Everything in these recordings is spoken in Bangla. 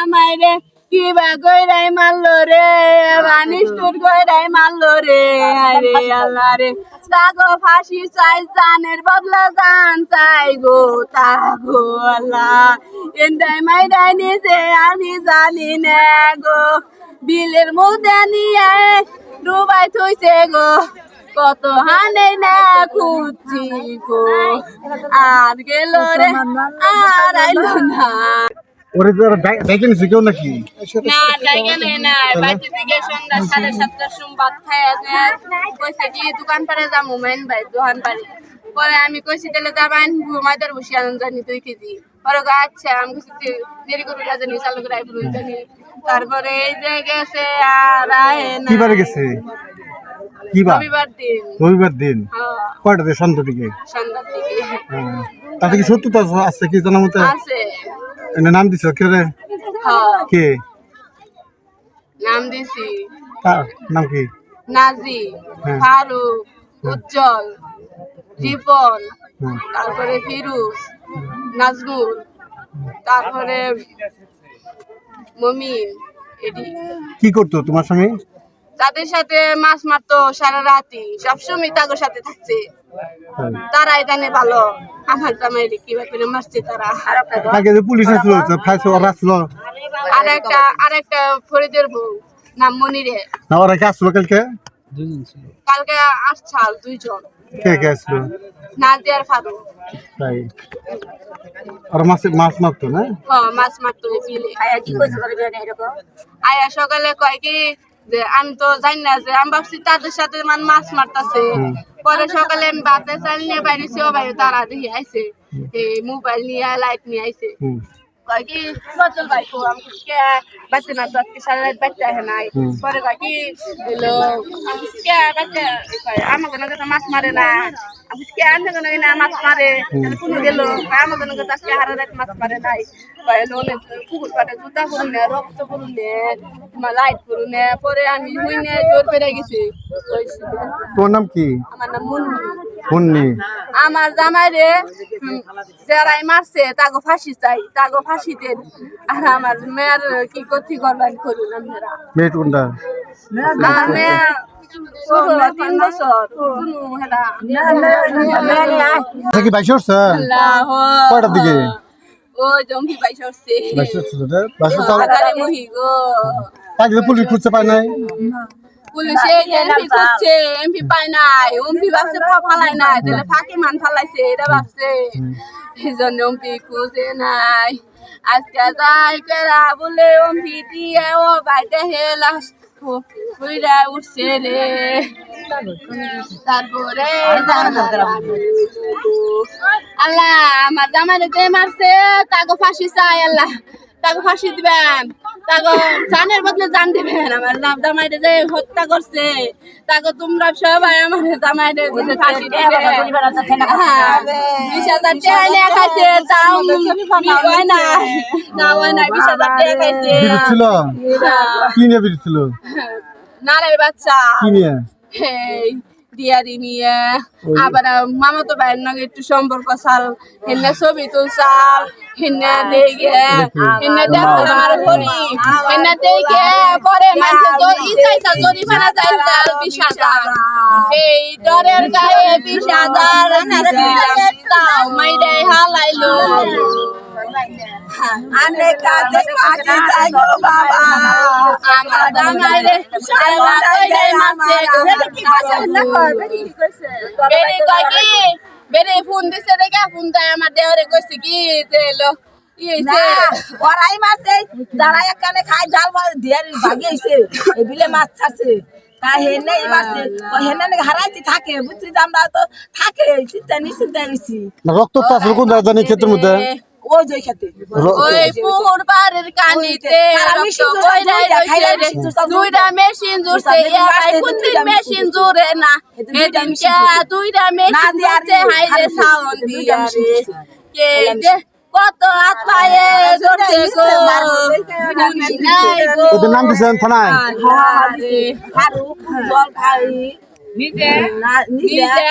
আমারে কিবা কইরাই মারলো রে বানিস্টুর কইরাই মারলো রে আরে আল্লাহ রে তাগো ফাঁসি চাই জানের বদলা জান চাই গো তাগো আল্লাহ এন্দাই মাইরাই নিছে আমি জানি না গো বিলের মধ্যে নিয়ে ডুবাই থইছে গো কত হানে না খুঁজছি গো আর গেল রে আর আইলো না ওরে তো ডাইকে নিছে কেউ নাকি না জায়গা নেই না বাড়িতে থেকে সন্ধ্যা 7:30টার সময় ভাত খাইয়া কইছে কি দোকান পারে যাবো মেন ভাই দোকান পারে পরে আমি কইছি তাহলে যাবেন ঘুমাইদার বসে আনন্দ জানি 2 কেজি পরে আচ্ছা আমি কইছি দেরি করে জানি চালু করে আইবো জানি তারপরে এই যে গেছে আর আয় না কি বারে গেছে কি বার রবিবার দিন কয়টাতে সন্ধ্যা দিকে সন্ধ্যার দিকে তাতে কি সত্যতা আছে কি জানার মতে আছে এনে নাম দিছ কে রে কে নাম দিছি তার নাম কি নাজি ফারুক উজ্জ্বল রিপন তারপরে ফিরুজ নাজমুল তারপরে মমিন এডি কি করতো তোমার স্বামী তাদের সাথে মাছ মারতো সারা রাতি সবসময় তাদের সাথে থাকছে তারাই জানে ভালো আমার জামাইরে কিভাবে মারছে তারা আগে যে পুলিশ আসলো ফাইছে ওরা আসলো আরেকটা ফরিদের বউ নাম মনিরে না ওরা কি আসলো কালকে আসছাল 2 জন কে আসলো নাজিয়ার ফারুক তাই আর মাছ মারতো না মাছ মারতো বিলে আয়া কি কইছে এরকম আয়া সকালে কয় কি যে আমি তো জানি না যে আমি ভাবছি তাদের সাথে মাছ মারতাছে পরে সকালে আমি বাতে চাল নিয়ে বাইরেছি ও বাইরে তারা দেখি আইছে মোবাইল নিয়ে লাইট নিয়ে আইছে কয় কি চল ভাই আমি কে বাচ্চা না তো আজকে সারা রাত বাচ্চা আছে নাই পরে কয় কি হলো আমি কে বাচ্চা আমার কোনো কথা মাছ মারে না আমি কে আনতে কোনো না মাছ মারে কোনো গেল আমার কোনো কথা আজকে হারা রাত মাছ মারে নাই কয় লোনে পুকুর পাড়ে জুতা করুন না রক্ত করুন না তোমার লাইট করুন না পরে আমি হুইনে জোর পেরে গেছি তোর নাম কি আমার নাম মুন্নি মুন্নি আমার জামাইরে যারাই মারছে তাগো ফাঁসি চাই তাগো ফাঁসিতে আর আমার মেয়ের কি করতে করবেন করুন আপনারা মেয়ে কোনটা আমার মেয়ে 3 বছর কি 22 হচ্ছে কয়টার দিকে ও জম্বি 22 হচ্ছে 22 হচ্ছে রে 22 তাড়াতাড়ি মহি গো তাকে পুলিশ খুঁজতে পায় নাই পুলিশে এমপি খুঁজছে এমপি পায় নাই এমপি ভাবছে ফালাই নাই তাহলে ফাঁকি মান ফালাইছে এটা ভাবছে এই জন্য এমপি খুঁজে নাই আজকে যাই কেরা বলে এমপি দিয়ে ও বাইতে হেলাস উইরা উঠছে রে তারপরে আল্লাহ আমার জামাইরে যে মারছে তাকে ফাঁসি চাই আল্লাহ তাকে ফাঁসি দিবেন তাকে জানের বদলে জান দিবেন আমার জামাইরে যে হত্যা করছে তাকে তোমরা সবাই আমার জামাইরে ফাঁসি দিবে 20,000 টাকা নিয়ে খাইছে তাও হয় না তাও হয় না 20,000 টাকা খাইছে ছিল কি নিয়ে বেরিয়েছিল নারের বাচ্চা কি নিয়ে দিয়ারি নিয়ে আবার মামা তো ভাইয়ের নাকি একটু সম্পর্ক চাল হেনে ছবি তুলছাল হেনে দেখে হেনে দেখো আমার করি হেনে দেখে পরে মানুষ ইচ্ছা জরিমানা চাইছাল 20,000 এই ডরের গায়ে 20,000 তাও মাইরে হালাইলো আনে কাজে কাজে যাই গো বাবা আমার জামাইরে সারা কইরে মারছে কি কইছে না করবে কি কইছে বেরে কই কি বেরে ফোন দিছে দেখে ফোন দেয় আমার দেওরে কইছে কি যে লো না ওরাই মারছে যারা এখানে খাই জাল দিয়ে ভাগিয়েছে এই বিলে মাছ ছাড়ছে তা হেনে মারছে হেনে হারাইতে থাকে বুঝছি আমরা তো থাকে চিন্তা নিশ্চিন্তা নিছি রক্ত তো আসলে কোন জানি ক্ষেত্রের মধ্যে ওই যে খেতে ওই পুকুর পাড়ের কানিতে দুইটা মেশিন জুড়ছে কোনদিন মেশিন জুড়ে না এদিন কে দুইটা মেশিন জুড়ছে হাইরে সাউন্ড দিয়া রে কে যে কত হাত পায়ে জুড়ছে গো ওদের নাম দিছেন থানায় ফারুক জল ভাই না নিজে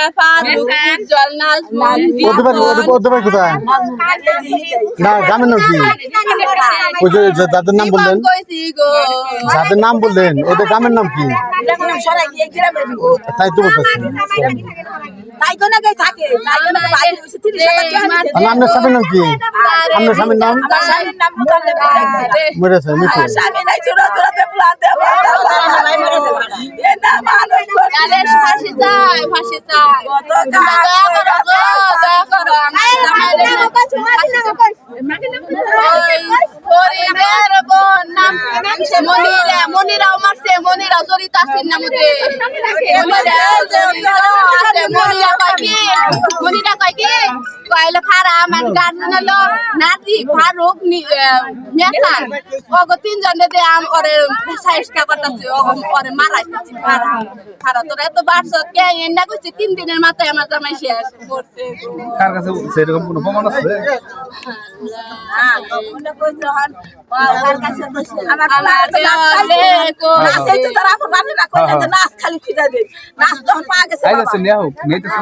জল নাজমুল ওদের বাড়ি কোথায়? না গ্রামের নাম কি? ওই যে যাদের নাম বললেন, কইছি গো যাদের নাম বললেন ওদের গ্রামের নাম কি? সরাই গিয়ে গ্রামে তাই তো বলতেছি। তাই কোন গায়ে থাকে তাই কোন বাইরে হইছে 30 টাকা আপনার স্বামীর নাম কি? আপনার স্বামীর নাম? স্বামীর নাম মুতালে মরেছে মৃত্যু। স্বামী নাই ছোট ছোটতে প্লাতে এ না মানুষ তাদের ফাঁসি চাই কত দয়া করো গো দয়া করো হরিদের বোন নাম মনিরাও মারছে মনিরাও জড়িত আছে না মধ্যে মনিরা কয় কি কইলো খারা আমার গার্জেন হলো নাতি ফারুক মেসান ওগো তিনজন দে ওরে সাইজটা করতেছে ওরে মারাইতেছে খারা তোরা এত বাড়ছ কে এন্ডা কইছে 3 দিনের মাথায় আমার জামাই শেষ করছে কার কাছে সেরকম কোনো প্রমাণ আছে? মনে কইছো হন ওর কাছে আমার নাচ খালি খুঁজা দে নাচ তখন পা গেছে আইতাছে নেয়া হোক, নেইতেছে।